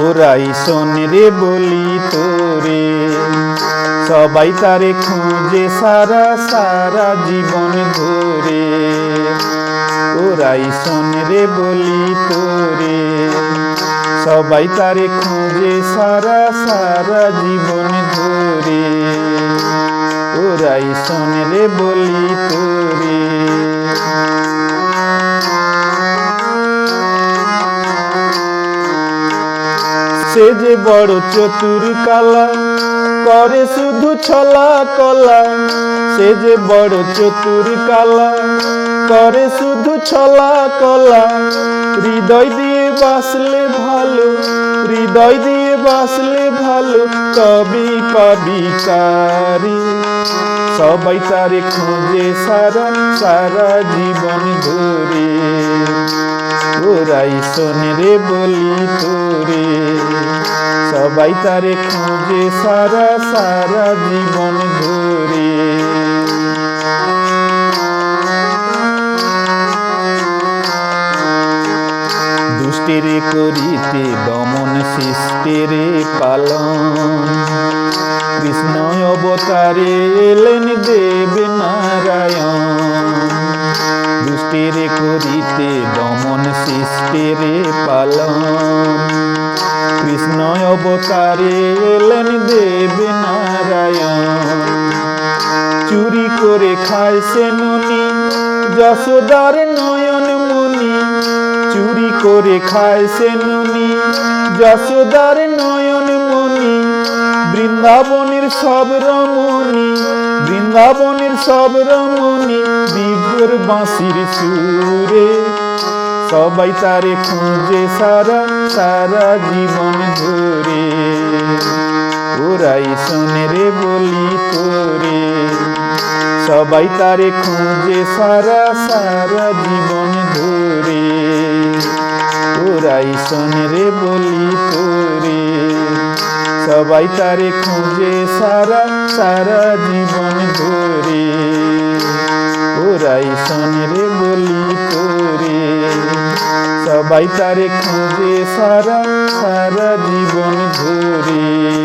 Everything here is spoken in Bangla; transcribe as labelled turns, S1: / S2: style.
S1: ওরাই শোন রে বলি তোরে, সবাই তারে খুঁজে সারা সারা জীবন ধরে। ওরাই শোন রে বলি তোরে, সবাই তারে খুঁজে সারা সারা জীবন ধরে। ওরাই শোন রে বলি তোরে। সে যে বড় চতুর কালা, করে শুধু ছলা কলা। সে যে বড় চতুর কালা, করে শুধু ছলা কলা। হৃদয় দিয়ে বাসলে ভালো, হৃদয় দিয়ে বাসলে ভালো, তবে পাবি তারে। সবাই তারে খুঁজে সারা সারা জীবন ধরে। ওরাই শোন রে বলি তোরে, সবাই তারে খুঁজে সারা সারা জীবন ধরে। দুষ্টের করিতে দমন, শিষ্টের পালন। কৃষ্ণ অবতারে এলেন দেব নারায়ণ। দুষ্টের করিতে দমন, শিষ্টের পালন। কৃষ্ণ অবতারে এলেন দেব নারায়ণ। চুরি করে খায় সে ননি, যশোদার নয়ন মনি। চুরি করে খায় সে ননি, যশোদার নয়ন মনি। বৃন্দাবনের সব রমণী, বৃন্দাবনের সব রমণী, বিভোর বাঁশির সুরে। সবাই তারে খুঁজে সারা সারা জীবন ধরে। ওরাই শোন রে বলি তোরে, সবাই তারে খুঁজে সারা সারা জীবন ধরে। ওরাই শোন রে বলি তোরে, সবাই তারে খুঁজে সারা সারা জীবন ধরে। ওরাই শোন রে বলি তোরে, সবাই তারে খুঁজে সারা সারা জীবন ধরে।